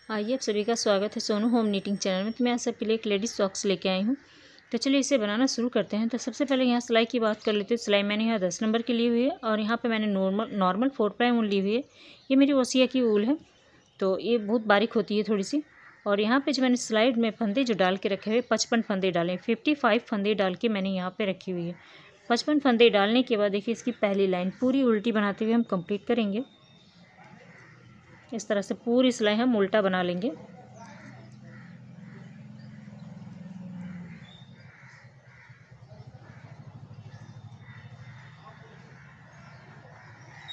आइए आप सभी का स्वागत है सोनू होम नीटिंग चैनल में। तो मैं आज सबके लिए एक लेडीज सॉक्स लेके आई हूँ। तो चलिए इसे बनाना शुरू करते हैं। तो सबसे पहले यहाँ सिलाई की बात कर लेते हैं। सिलाई मैंने यहाँ 10 नंबर की ली हुई है और यहाँ पे मैंने नॉर्मल 4 प्लाई ऊन ली हुई है। ये मेरी ओसिया की ऊल है, तो ये बहुत बारीक होती है थोड़ी सी। और यहाँ पर जो मैंने स्लाइड में फंदे जो डाल के रखे हुए 55 फंदे डाले, 55 फंदे डाल के मैंने यहाँ पर रखी हुई है। 55 फंदे डालने के बाद देखिए इसकी पहली लाइन पूरी उल्टी बनाते हुए हम कंप्लीट करेंगे। इस तरह से पूरी सिलाई हम उल्टा बना लेंगे।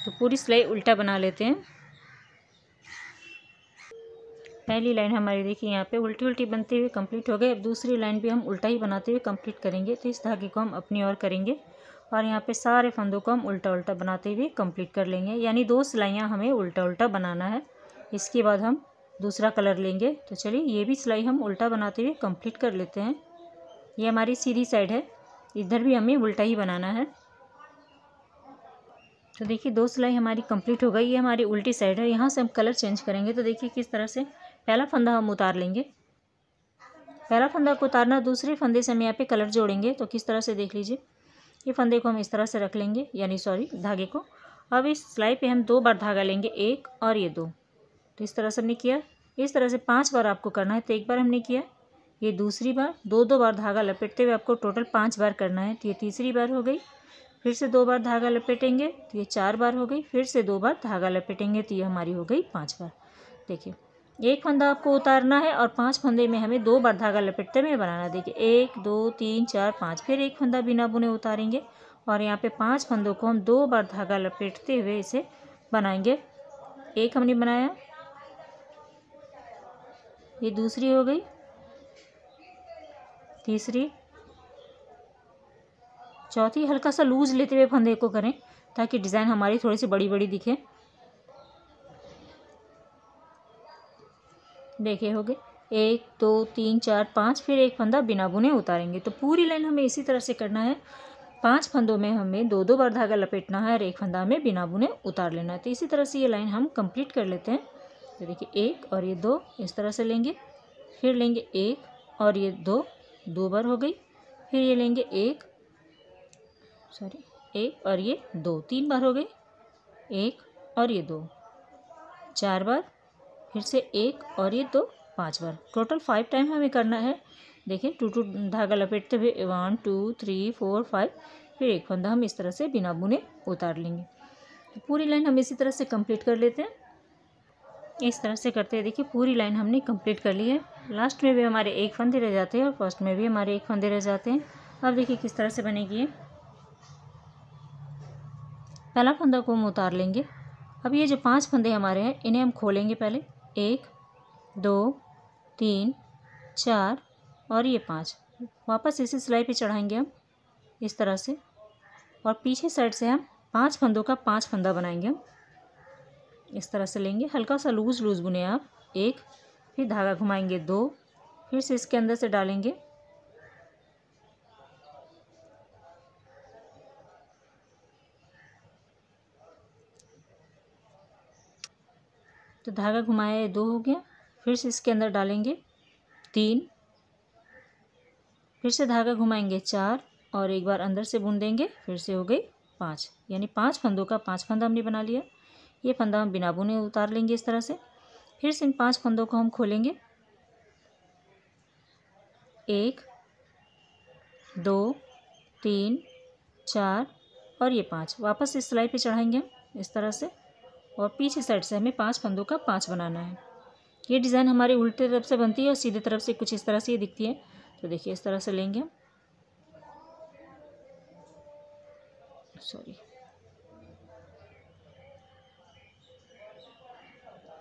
तो पूरी सिलाई उल्टा बना लेते हैं। पहली लाइन हमारी देखिए यहाँ पे उल्टी उल्टी बनते हुए कंप्लीट हो गई। अब दूसरी लाइन भी हम उल्टा ही बनाते हुए कंप्लीट करेंगे। तो इस धागे को हम अपनी ओर करेंगे और यहाँ पे सारे फंदों को हम उल्टा उल्टा बनाते हुए कंप्लीट कर लेंगे। यानी 2 सिलाइयाँ हमें उल्टा उल्टा बनाना है। इसके बाद हम दूसरा कलर लेंगे। तो चलिए ये भी सिलाई हम उल्टा बनाते हुए कंप्लीट कर लेते हैं। ये हमारी सीधी साइड है, इधर भी हमें उल्टा ही बनाना है। तो देखिए 2 सिलाई हमारी कंप्लीट हो गई। ये हमारी उल्टी साइड है। यहाँ से हम कलर चेंज करेंगे। तो देखिए किस तरह से पहला फंदा हम उतार लेंगे। पहला फंदा को उतारना, दूसरे फंदे से हम यहाँ पे कलर जोड़ेंगे। तो किस तरह से देख लीजिए, ये फंदे को हम इस तरह से रख लेंगे, यानी सॉरी धागे को। अब इस सिलाई पे हम 2 बार धागा लेंगे, 1 और ये 2। तो इस तरह से हमने किया। इस तरह से 5 बार आपको करना है। तो 1 बार हमने किया, ये दूसरी बार, 2 बार धागा लपेटते हुए आपको टोटल 5 बार करना है। तो ये तीसरी बार हो गई। फिर से 2 बार धागा लपेटेंगे तो ये 4 बार हो गई। फिर से 2 बार धागा लपेटेंगे तो ये हमारी हो गई 5 बार। देखिए एक फंदा आपको उतारना है और 5 फंदे में हमें 2 बार धागा लपेटते हुए बनाना है। देखिए 1 2 3 4 5। फिर एक फंदा बिना बुने उतारेंगे और यहाँ पे 5 फंदों को हम 2 बार धागा लपेटते हुए इसे बनाएंगे। एक हमने बनाया, ये दूसरी हो गई, तीसरी, चौथी। हल्का सा लूज लेते हुए फंदे को करें ताकि डिज़ाइन हमारी थोड़ी सी बड़ी बड़ी दिखे। देखिए हो गए 1 2 3 4 5। फिर एक फंदा बिना बुने उतारेंगे। तो पूरी लाइन हमें इसी तरह से करना है। 5 फंदों में हमें 2 बार धागा लपेटना है और एक फंदा हमें बिना बुने उतार लेना है। तो इसी तरह से ये लाइन हम कंप्लीट कर लेते हैं। तो देखिए 1 और ये 2 इस तरह से लेंगे। फिर लेंगे 1 और ये 2 बार हो गई। फिर ये लेंगे 1 और ये 2, 3 बार हो गई। 1 और ये 2, 4 बार। फिर से 1 और ये 2, 5 बार। टोटल 5 टाइम हमें करना है। देखिए 2 धागा लपेटते हुए 1 2 3 4 5। फिर एक फंदा हम इस तरह से बिना बुने उतार लेंगे। तो पूरी लाइन हम इसी तरह से कंप्लीट कर लेते हैं। इस तरह से करते हैं। देखिए पूरी लाइन हमने कंप्लीट कर ली है। लास्ट में भी हमारे 1 फंदे रह जाते हैं और फर्स्ट में भी हमारे 1 फंदे रह जाते हैं। अब देखिए किस तरह से बनेगी ये। पहला फंदा को हम उतार लेंगे। अब ये जो 5 फंदे हमारे हैं इन्हें हम खोलेंगे पहले। 1 2 3 4 और ये 5। वापस इसी सिलाई पे चढ़ाएंगे हम इस तरह से और पीछे साइड से हम 5 फंदों का 5 फंदा बनाएंगे हम। इस तरह से लेंगे, हल्का सा लूज लूज बुने आप। 1, फिर धागा घुमाएंगे 2, फिर से इसके अंदर से डालेंगे, तो धागा घुमाया 2 हो गया। फिर से इसके अंदर डालेंगे 3, फिर से धागा घुमाएंगे 4 और एक बार अंदर से बुन देंगे। फिर से हो गई 5, यानी 5 फंदों का 5 फंदा हमने बना लिया। ये फंदा हम बिना बुने उतार लेंगे इस तरह से। फिर से इन 5 फंदों को हम खोलेंगे। 1 2 3 4 और ये 5। वापस इस सिलाई पे चढ़ाएंगे हम इस तरह से और पीछे साइड से हमें 5 फंदों का 5 बनाना है। ये डिज़ाइन हमारे उल्टे तरफ से बनती है और सीधे तरफ से कुछ इस तरह से ये दिखती है। तो देखिए इस तरह से लेंगे हम,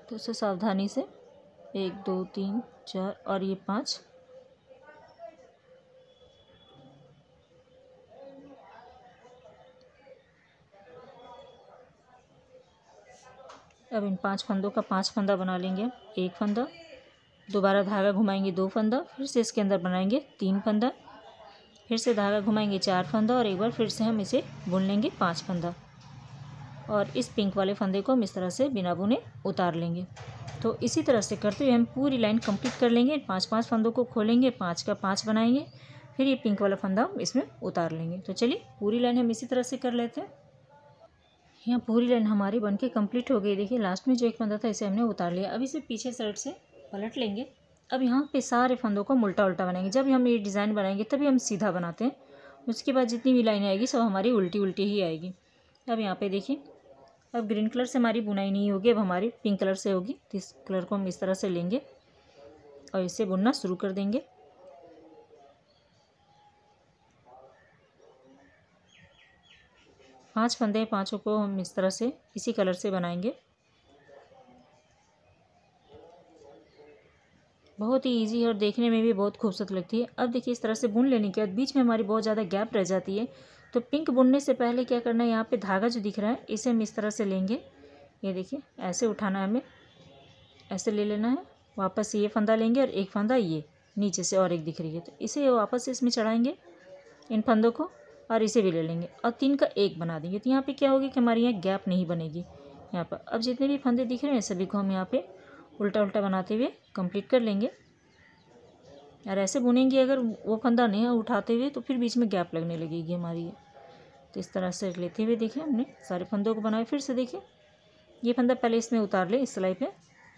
तो इसे सावधानी से 1 2 3 4 और ये 5। अब इन 5 फंदों का 5 फंदा बना लेंगे। 1 फंदा, दोबारा धागा घुमाएंगे 2 फंदा, फिर से इसके अंदर बनाएंगे 3 फंदा, फिर से धागा घुमाएंगे 4 फंदा और एक बार फिर से हम इसे बुन लेंगे 5 फंदा और इस पिंक वाले फंदे को हम इस तरह से बिना बुने उतार लेंगे। तो इसी तरह से करते हुए हम पूरी लाइन कंप्लीट कर लेंगे। 5-5 फंदों को खोलेंगे, 5 का 5 बनाएंगे, फिर ये पिंक वाला फंदा हम इसमें उतार लेंगे। तो चलिए पूरी लाइन हम इसी तरह से कर लेते हैं। यहाँ पूरी लाइन हमारी बनके कंप्लीट हो गई। देखिए लास्ट में जो एक फंदा था इसे हमने उतार लिया। अब इसे पीछे साइड से पलट लेंगे। अब यहाँ पे सारे फंदों को उल्टा उल्टा बनाएंगे। जब हम ये डिज़ाइन बनाएंगे तभी हम सीधा बनाते हैं, उसके बाद जितनी भी लाइनें आएगी सब हमारी उल्टी उल्टी ही आएगी। अब यहाँ पे देखिए, अब ग्रीन कलर से हमारी बुनाई नहीं होगी, अब हमारी पिंक कलर से होगी। तो इस कलर को हम इस तरह से लेंगे और इसे बुनना शुरू कर देंगे। पांच फंदे, पांचों को हम इस तरह से इसी कलर से बनाएंगे। बहुत ही इजी है और देखने में भी बहुत खूबसूरत लगती है। अब देखिए इस तरह से बुन लेने के बाद बीच में हमारी बहुत ज़्यादा गैप रह जाती है, तो पिंक बुनने से पहले क्या करना है, यहाँ पे धागा जो दिख रहा है इसे हम इस तरह से लेंगे। ये देखिए ऐसे उठाना है, हमें ऐसे ले लेना है। वापस से ये फंदा लेंगे और एक फंदा ये नीचे से और एक दिख रही है, तो इसे वापस से इसमें चढ़ाएंगे इन फंदों को, और इसे भी ले लेंगे और 3 का 1 बना देंगे। तो यहाँ पे क्या होगी कि हमारे यहाँ गैप नहीं बनेगी यहाँ पर। अब जितने भी फंदे दिख रहे हैं सभी को हम यहाँ पे उल्टा उल्टा बनाते हुए कंप्लीट कर लेंगे। और ऐसे बुनेंगे अगर वो फंदा नहीं उठाते हुए तो फिर बीच में गैप लगने लगेगी हमारी। तो इस तरह से लेते हुए देखिए हमने सारे फंदों को बनाए। फिर से देखिए ये फंदा पहले इसमें उतार ले इस सिलाई पे,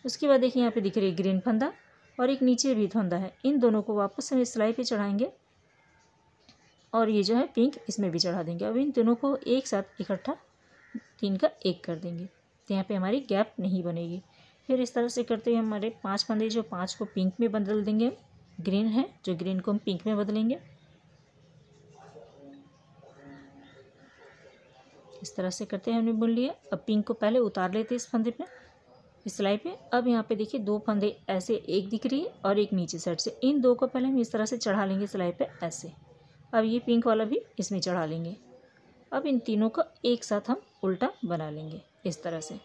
उसके बाद देखिए यहाँ पे दिख रही है ग्रीन फंदा और एक नीचे भी फंदा है, इन दोनों को वापस हम इस सिलाई पे चढ़ाएंगे और ये जो है पिंक इसमें भी चढ़ा देंगे। अब इन दोनों को एक साथ इकट्ठा 3 का 1 कर देंगे, तो यहाँ पे हमारी गैप नहीं बनेगी। फिर इस तरह से करते हुए हमारे 5 फंदे, जो 5 को पिंक में बदल देंगे, ग्रीन है जो ग्रीन को हम पिंक में बदलेंगे। इस तरह से करते हैं, हमने बुन लिया। अब पिंक को पहले उतार लेते हैं इस फंदे पे, इस सिलाई पे। अब यहाँ पे देखिए 2 फंदे ऐसे, एक दिख रही है और एक नीचे साइड से, इन 2 को पहले हम इस तरह से चढ़ा लेंगे सिलाई पे ऐसे। अब ये पिंक वाला भी इसमें चढ़ा लेंगे। अब इन तीनों को एक साथ हम उल्टा बना लेंगे इस तरह से।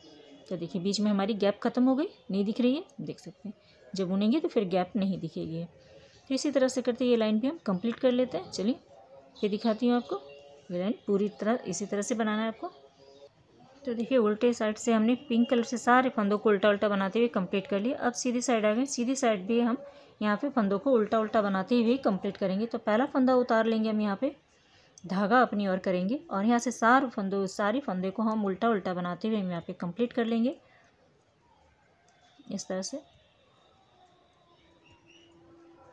तो देखिए बीच में हमारी गैप खत्म हो गई, नहीं दिख रही है, देख सकते हैं। जब बुनेंगे तो फिर गैप नहीं दिखेगी। तो इसी तरह से करते ये लाइन भी हम कंप्लीट कर लेते हैं। चलिए ये दिखाती हूँ आपको। ये लाइन पूरी तरह इसी तरह से बनाना है आपको। तो देखिए उल्टे साइड से हमने पिंक कलर से सारे फंदों को उल्टा उल्टा बनाते हुए कंप्लीट कर लिया। अब सीधी साइड आ गए, सीधी साइड भी हम यहाँ पे फंदों को उल्टा उल्टा बनाते हुए कंप्लीट करेंगे। तो पहला फंदा उतार लेंगे हम, यहाँ पे धागा अपनी ओर करेंगे और यहाँ से सारी फंदे को हम उल्टा उल्टा बनाते हुए हम यहाँ पे कंप्लीट कर लेंगे इस तरह से।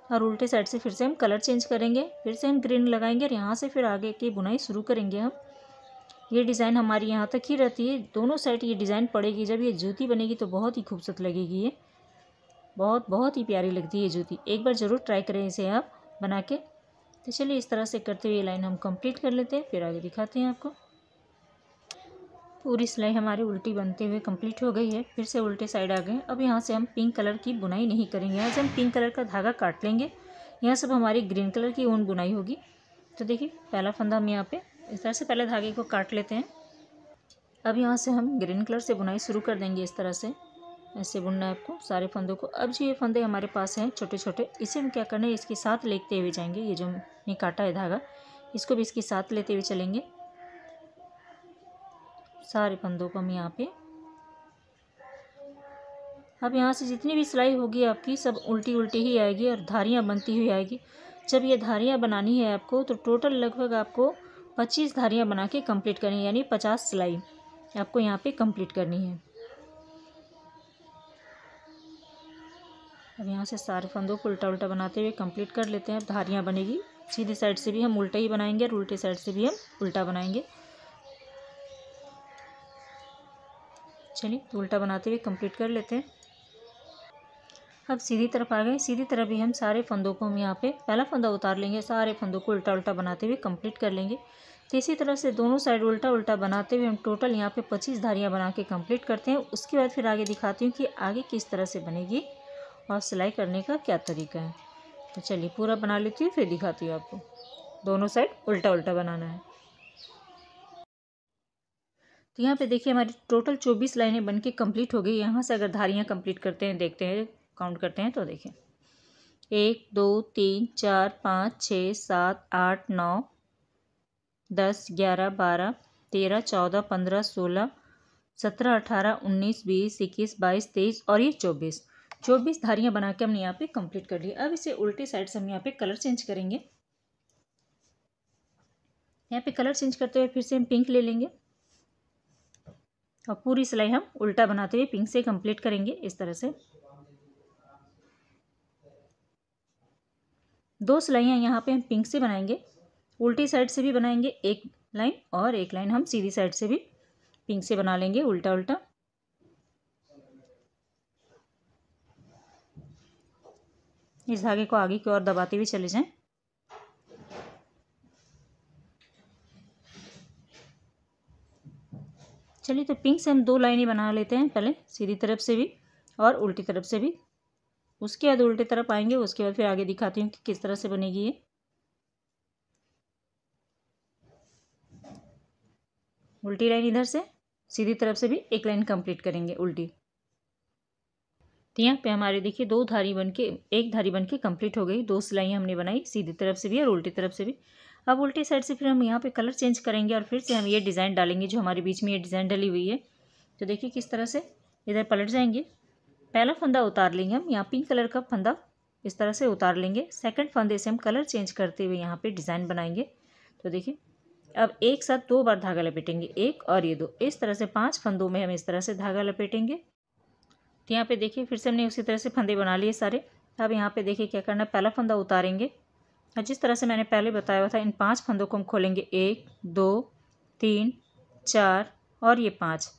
और उल्टे साइड से फिर से हम कलर चेंज करेंगे, फिर से हम ग्रीन लगाएंगे और यहाँ से फिर आगे की बुनाई शुरू करेंगे हम। ये डिज़ाइन हमारी यहाँ तक ही रहती है, दोनों साइड ये डिज़ाइन पड़ेगी। जब ये जूती बनेगी तो बहुत ही खूबसूरत लगेगी, ये बहुत ही प्यारी लगती है जूती। एक बार ज़रूर ट्राई करें इसे आप बना के। तो चलिए इस तरह से करते हुए लाइन हम कंप्लीट कर लेते हैं, फिर आगे दिखाते हैं आपको। पूरी सिलाई हमारी उल्टी बनते हुए कंप्लीट हो गई है। फिर से उल्टे साइड आ गए। अब यहाँ से हम पिंक कलर की बुनाई नहीं करेंगे, यहाँ से हम पिंक कलर का धागा काट लेंगे। यहाँ सब हमारी ग्रीन कलर की ऊन बुनाई होगी। तो देखिए पहला फंदा हम यहाँ पे इस तरह से पहले धागे को काट लेते हैं। अब यहाँ से हम ग्रीन कलर से बुनाई शुरू कर देंगे इस तरह से। ऐसे बुनना है आपको सारे फंदों को। अब जो ये फंदे हमारे पास हैं छोटे छोटे, इसे हम क्या करना है, इसके साथ लेते हुए जाएंगे। ये जो हमने काटा है धागा, इसको भी इसके साथ लेते हुए चलेंगे। सारे फंदों को हम यहाँ पे, अब यहाँ से जितनी भी सिलाई होगी आपकी सब उल्टी उल्टी ही आएगी और धारियाँ बनती हुई आएगी। जब ये धारियाँ बनानी है आपको तो टोटल लगभग आपको 25 धारियाँ बना के कंप्लीट करनी है, यानी 50 सिलाई आपको यहाँ पे कंप्लीट करनी है। अब यहाँ से सारे फंदों को उल्टा उल्टा बनाते हुए कंप्लीट कर लेते हैं। अब धारियाँ बनेगी, सीधी साइड से भी हम उल्टा ही बनाएंगे और उल्टे साइड से भी हम उल्टा बनाएंगे। चलिए उल्टा बनाते हुए कंप्लीट कर लेते हैं। अब सीधी तरफ आ गए, सीधी तरफ भी हम सारे फंदों को हम यहाँ पे पहला फंदा उतार लेंगे, सारे फंदों को उल्टा उल्टा बनाते हुए कंप्लीट कर लेंगे। तो इसी तरह से दोनों साइड उल्टा उल्टा बनाते हुए हम टोटल यहाँ पे 25 धारियाँ बना के कंप्लीट करते हैं। उसके बाद फिर आगे दिखाती हूँ कि आगे किस तरह से बनेगी और सिलाई करने का क्या तरीका है। तो चलिए पूरा बना लेती हूँ, फिर दिखाती हूँ आपको। दोनों साइड उल्टा उल्टा बनाना है। तो यहाँ पे देखिए हमारी टोटल 24 लाइनें बनके कंप्लीट हो गई। यहाँ से अगर धारियाँ कंप्लीट करते हैं, देखते हैं, काउंट करते हैं, तो देखें 1 2 3 4 5 6 7 8 9 10 11 12 13 14 15 16 17, 18, 19, 20, 21, 22, 23 और ये 24 धारियाँ बना के हमने यहाँ पे कंप्लीट कर ली। अब इसे उल्टी साइड से हम यहाँ पे कलर चेंज करेंगे। यहाँ पे कलर चेंज करते हुए फिर से हम पिंक ले लेंगे और पूरी सिलाई हम उल्टा बनाते हुए पिंक से कंप्लीट करेंगे। इस तरह से 2 सिलाइयाँ यहाँ पे हम पिंक से बनाएंगे, उल्टी साइड से भी बनाएंगे एक लाइन और एक लाइन हम सीधी साइड से भी पिंक से बना लेंगे उल्टा उल्टा। इस धागे को आगे की ओर दबाते हुए चले जाएं। चलिए तो पिंक से हम 2 लाइनें बना लेते हैं, पहले सीधी तरफ से भी और उल्टी तरफ से भी। उसके बाद उल्टी तरफ आएंगे, उसके बाद फिर आगे दिखाती हूँ कि किस तरह से बनेगी ये। उल्टी लाइन इधर से, सीधी तरफ से भी एक लाइन कंप्लीट करेंगे उल्टी। तो यहाँ पे हमारे देखिए एक धारी बनके कंप्लीट हो गई। 2 सिलाइयाँ हमने बनाई सीधी तरफ से भी और उल्टी तरफ से भी। अब उल्टी साइड से फिर हम यहाँ पे कलर चेंज करेंगे और फिर से हम ये डिज़ाइन डालेंगे जो हमारे बीच में ये डिज़ाइन डली हुई है। तो देखिए किस तरह से इधर पलट जाएंगे, पहला फंदा उतार लेंगे हम, यहाँ पिंक कलर का फंदा इस तरह से उतार लेंगे। सेकंड फंदे से हम कलर चेंज करते हुए यहाँ पे डिज़ाइन बनाएंगे। तो देखिए अब एक साथ 2 बार धागा लपेटेंगे, एक और ये 2, इस तरह से 5 फंदों में हम इस तरह से धागा लपेटेंगे। तो यहाँ पे देखिए फिर से हमने उसी तरह से फंदे बना लिए सारे। अब यहाँ पे देखिए क्या करना है, पहला फंदा उतारेंगे और जिस तरह से मैंने पहले बताया हुआ था इन 5 फंदों को हम खोलेंगे, 1, 2, 3, 4 और ये 5।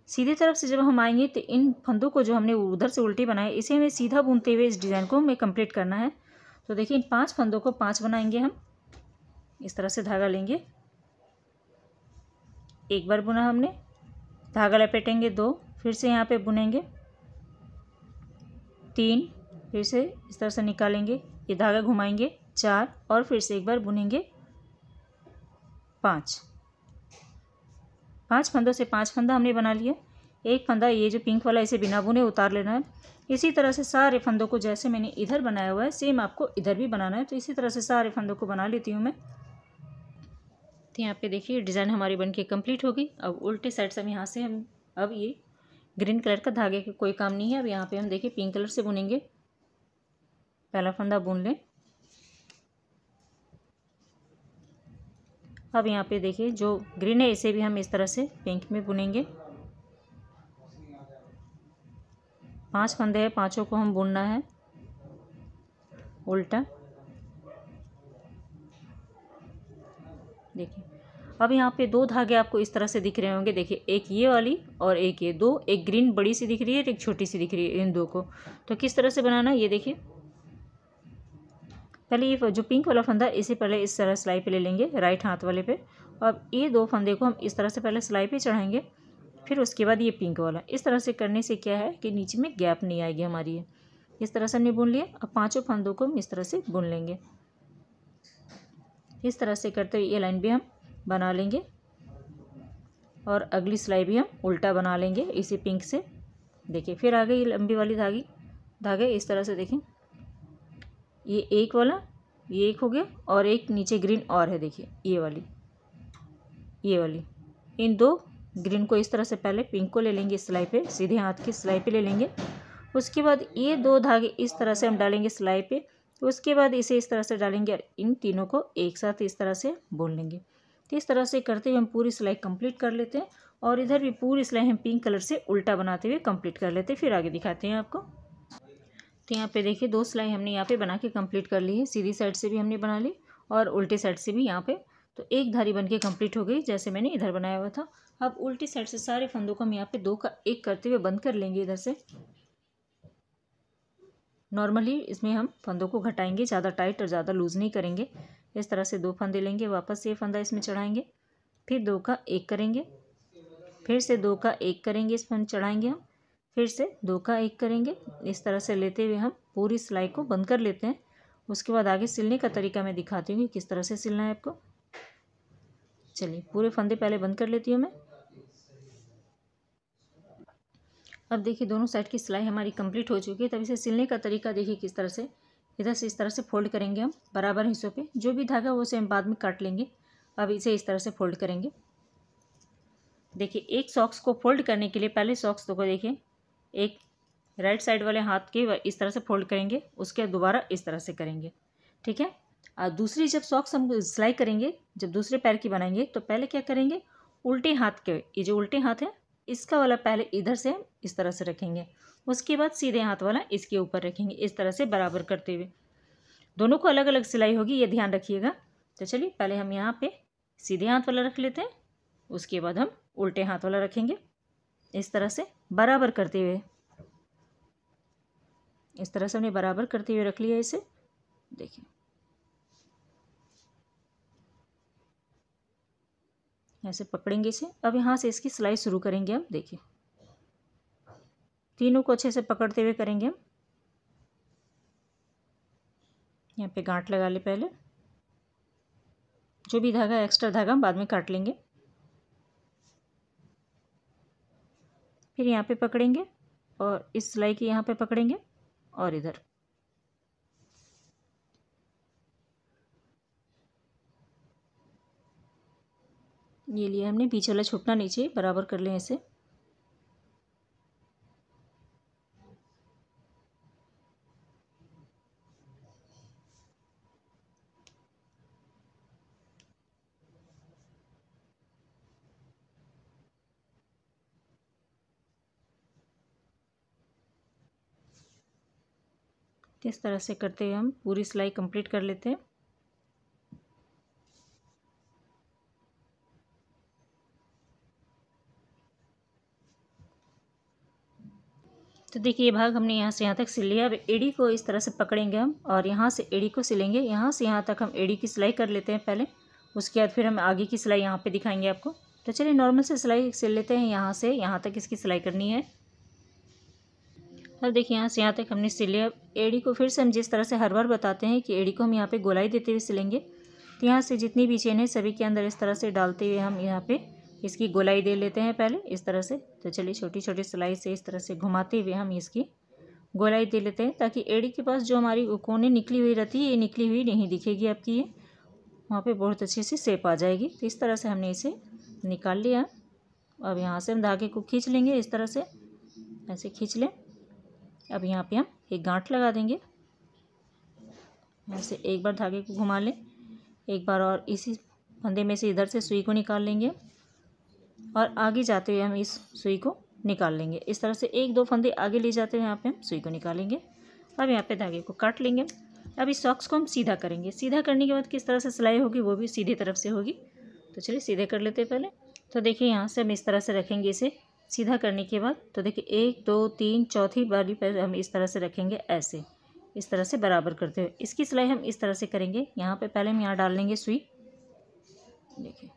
सीधी तरफ से जब हम आएंगे तो इन फंदों को जो हमने उधर से उल्टी बनाए इसे हमें सीधा बुनते हुए इस डिज़ाइन को हमें कंप्लीट करना है। तो देखिए इन 5 फंदों को 5 बनाएंगे हम, इस तरह से धागा लेंगे, एक बार बुना हमने, धागा लपेटेंगे 2, फिर से यहाँ पे बुनेंगे 3, फिर से इस तरह से निकालेंगे, ये धागा घुमाएंगे 4 और फिर से एक बार बुनेंगे 5 फंदों से 5 फंदा हमने बना लिया। एक फंदा ये जो पिंक वाला इसे बिना बुने उतार लेना है। इसी तरह से सारे फंदों को जैसे मैंने इधर बनाया हुआ है सेम आपको इधर भी बनाना है। तो इसी तरह से सारे फंदों को बना लेती हूँ मैं। तो यहाँ पे देखिए डिज़ाइन हमारी बनके कंप्लीट हो गई। अब उल्टे साइड से हम यहाँ से अब ये ग्रीन कलर का धागे का कोई काम नहीं है। अब यहाँ पे हम देखिए पिंक कलर से बुनेंगे, पहला फंदा बुन लें। अब यहाँ पे देखिए जो ग्रीन है इसे भी हम इस तरह से पिंक में बुनेंगे। 5 फंदे हैं, 5 को हम बुनना है उल्टा। देखिए अब यहाँ पे 2 धागे आपको इस तरह से दिख रहे होंगे। देखिए एक ये वाली और एक ये, 2, एक ग्रीन बड़ी सी दिख रही है, एक छोटी सी दिख रही है। इन 2 को तो किस तरह से बनाना है ये देखिए। पहले ये जो पिंक वाला फंदा इसे पहले इस तरह सिलाई पे ले लेंगे, राइट हाथ वाले पे। और ये 2 फंदे को हम इस तरह से पहले सिलाई पे चढ़ाएंगे, फिर उसके बाद ये पिंक वाला। इस तरह से करने से क्या है कि नीचे में गैप नहीं आएगी हमारी। ये इस तरह से हमने बुन लिया। अब 5 फंदों को हम इस तरह से बुन लेंगे। इस तरह से करते हुए ये लाइन भी हम बना लेंगे और अगली सिलाई भी हम उल्टा बना लेंगे इसी पिंक से। देखिए फिर आ गई लंबी वाली धागे इस तरह से। देखें ये एक वाला, ये एक हो गया और एक नीचे ग्रीन और है। देखिए ये वाली इन 2 ग्रीन को इस तरह से पहले पिंक को ले लेंगे सिलाई पे, सीधे हाथ की सिलाई पे ले लेंगे। उसके बाद ये 2 धागे इस तरह से हम डालेंगे सिलाई पे। उसके बाद इसे इस तरह से डालेंगे और इन तीनों को एक साथ इस तरह से बुन लेंगे। तो इस तरह से करते हुए हम पूरी सिलाई कंप्लीट कर लेते हैं और इधर भी पूरी सिलाई हम पिंक कलर से उल्टा बनाते हुए कंप्लीट कर लेते हैं। फिर आगे दिखाते हैं आपको। तो यहाँ पे देखिए 2 सिलाई हमने यहाँ पे बना के कंप्लीट कर ली है। सीधी साइड से भी हमने बना ली और उल्टी साइड से भी यहाँ पे। तो एक धारी बन के कम्प्लीट हो गई जैसे मैंने इधर बनाया हुआ था। अब उल्टी साइड से सारे फंदों को हम यहाँ पे 2 का 1 करते हुए बंद कर लेंगे इधर से। नॉर्मली इसमें हम फंदों को घटाएंगे, ज़्यादा टाइट और ज़्यादा लूज़ नहीं करेंगे। इस तरह से 2 फंदे लेंगे, वापस से फंदा इसमें चढ़ाएंगे, फिर 2 का 1 करेंगे, फिर से 2 का 1 करेंगे, इस फंद चढ़ाएंगे हम, फिर से 2 का 1 करेंगे। इस तरह से लेते हुए हम पूरी सिलाई को बंद कर लेते हैं। उसके बाद आगे सिलने का तरीका मैं दिखाती हूँ किस तरह से सिलना है आपको। चलिए पूरे फंदे पहले बंद कर लेती हूँ मैं। अब देखिए दोनों साइड की सिलाई हमारी कंप्लीट हो चुकी है। तब इसे सिलने का तरीका देखिए किस तरह से। इधर से इस तरह से फोल्ड करेंगे हम बराबर हिस्सों पे, जो भी धागा वो से हम बाद में काट लेंगे। अब इसे इस तरह से फोल्ड करेंगे। देखिए एक सॉक्स को फोल्ड करने के लिए पहले सॉक्स को देखिए एक राइट साइड वाले हाथ के इस तरह से फोल्ड करेंगे, उसके दोबारा इस तरह से करेंगे, ठीक है। और दूसरी जब सॉक्स हम सिलाई करेंगे, जब दूसरे पैर की बनाएंगे तो पहले क्या करेंगे, उल्टे हाथ के ये जो उल्टे हाथ है इसका वाला पहले इधर से हम इस तरह से रखेंगे, उसके बाद सीधे हाथ वाला इसके ऊपर रखेंगे, इस तरह से बराबर करते हुए। दोनों को अलग अलग सिलाई होगी, ये ध्यान रखिएगा। तो चलिए पहले हम यहाँ पे सीधे हाथ वाला रख लेते हैं, उसके बाद हम उल्टे हाथ वाला रखेंगे, इस तरह से बराबर करते हुए। इस तरह से हमने बराबर करते हुए रख लिया इसे, देखिए ऐसे पकड़ेंगे इसे। अब यहाँ से इसकी सिलाई शुरू करेंगे हम, देखिए तीनों को अच्छे से पकड़ते हुए करेंगे हम। यहाँ पे गांठ लगा ले पहले, जो भी धागा एक्स्ट्रा धागा हम बाद में काट लेंगे। फिर यहाँ पे पकड़ेंगे और इस सिलाई की यहाँ पे पकड़ेंगे और इधर ये लिया हमने, बीच वाला छूटना नीचे, बराबर कर लें इसे। इस तरह से करते हुए हम पूरी सिलाई कंप्लीट कर लेते हैं। तो देखिए ये भाग हमने यहाँ से यहाँ तक सिल लिया। अब एड़ी को इस तरह से पकड़ेंगे हम और यहाँ से एड़ी को सिलेंगे। यहाँ से यहाँ तक हम एड़ी की सिलाई कर लेते हैं पहले, उसके बाद फिर हम आगे की सिलाई यहाँ पे दिखाएंगे आपको। तो चलिए नॉर्मल से सिलाई सिल लेते हैं, यहाँ से यहाँ तक इसकी सिलाई करनी है। अब देखिए यहाँ से यहाँ तक हमने सिल लिया। अब एड़ी को फिर से हम जिस तरह से हर बार बताते हैं कि एड़ी को हम यहाँ पे गोलाई देते हुए सिलेंगे। तो यहाँ से जितनी भी चेन है सभी के अंदर इस तरह से डालते हुए हम यहाँ पे इसकी गोलाई दे लेते हैं पहले, इस तरह से। तो चलिए छोटी छोटी सिलाई से इस तरह से घुमाते हुए हम इसकी गोलाई दे लेते हैं, ताकि एड़ी के पास जो हमारी कोने निकली हुई रहती है ये निकली हुई नहीं दिखेगी आपकी, ये वहाँ पे बहुत अच्छी सी शेप आ जाएगी। तो इस तरह से हमने इसे निकाल लिया। अब यहाँ से हम धागे को खींच लेंगे, इस तरह से ऐसे खींच लें। अब यहाँ पे हम एक गांठ लगा देंगे, ऐसे एक बार धागे को घुमा लें, एक बार और इसी फंदे में से इधर से सुई को निकाल लेंगे और आगे जाते हुए हम इस सुई को निकाल लेंगे। इस तरह से एक दो फंदे आगे ले जाते हुए यहाँ पे हम सुई को निकालेंगे। अब यहाँ पे धागे को काट लेंगे। अब इस सॉक्स को हम सीधा करेंगे। सीधा करने के बाद किस तरह से सिलाई होगी वो भी सीधी तरफ से होगी। तो चलिए सीधे कर लेते हैं पहले। तो देखिए यहाँ से हम इस तरह से रखेंगे इसे सीधा करने के बाद। तो देखिए 1 2 3 चौथी वाली पर हम इस तरह से रखेंगे, ऐसे इस तरह से बराबर करते हुए। इसकी सिलाई हम इस तरह से करेंगे। यहाँ पे पहले हम यहाँ डाल लेंगे सुई, देखिए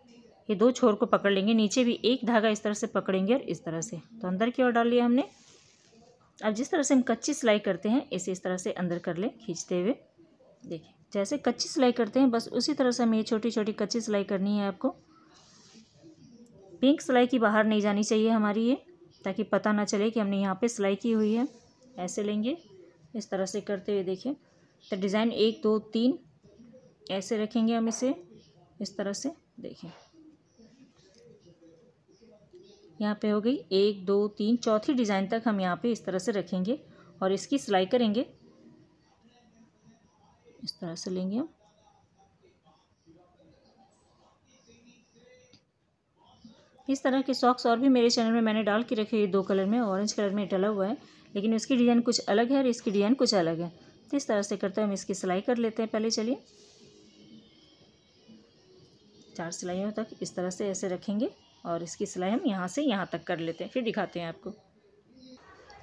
ये दो छोर को पकड़ लेंगे, नीचे भी एक धागा इस तरह से पकड़ेंगे और इस तरह से। तो अंदर की ओर डाल लिया हमने। अब जिस तरह से हम कच्ची सिलाई करते हैं इसे इस तरह से अंदर कर ले खींचते हुए। देखिए जैसे कच्ची सिलाई करते हैं बस उसी तरह से हमें ये छोटी छोटी कच्ची सिलाई करनी है आपको। पिंक सिलाई की बाहर नहीं जानी चाहिए हमारी ये, ताकि पता ना चले कि हमने यहाँ पे सिलाई की हुई है। ऐसे लेंगे इस तरह से करते हुए। देखिए तो डिज़ाइन 1 2 3 ऐसे रखेंगे हम इसे इस तरह से। देखिए यहाँ पे हो गई 1 2 3 चौथी डिज़ाइन तक हम यहाँ पे इस तरह से रखेंगे और इसकी सिलाई करेंगे। इस तरह से लेंगे हम। इस तरह के सॉक्स और भी मेरे चैनल में मैंने डाल के रखे हुए 2 कलर में, ऑरेंज कलर में डला हुआ है, लेकिन इसकी डिज़ाइन कुछ अलग है और इसकी डिज़ाइन कुछ अलग है। तो इस तरह से करते हैं हम इसकी सिलाई कर लेते हैं पहले। चलिए 4 सिलाइयों तक इस तरह से ऐसे रखेंगे और इसकी सिलाई हम यहाँ से यहाँ तक कर लेते हैं, फिर दिखाते हैं आपको।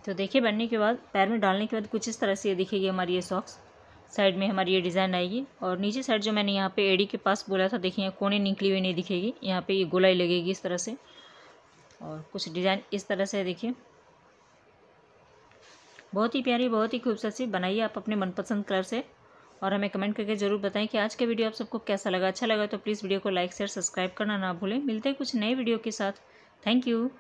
तो देखिए बनने के बाद पैर में डालने के बाद कुछ इस तरह से ये दिखेगी हमारी ये सॉक्स। साइड में हमारी ये डिज़ाइन आएगी और नीचे साइड जो मैंने यहाँ पे एड़ी के पास बोला था, देखिए यहाँ कोने निकली हुई नहीं दिखेगी, यहाँ पे ये गोलाई लगेगी इस तरह से। और कुछ डिज़ाइन इस तरह से देखिए, बहुत ही प्यारी बहुत ही खूबसूरत सी बनाइए आप अपने मनपसंद कलर से। और हमें कमेंट करके ज़रूर बताएं कि आज का वीडियो आप सबको कैसा लगा। अच्छा लगा तो प्लीज़ वीडियो को लाइक शेयर सब्सक्राइब करना ना भूलें। मिलते हैं कुछ नए वीडियो के साथ। Thank you.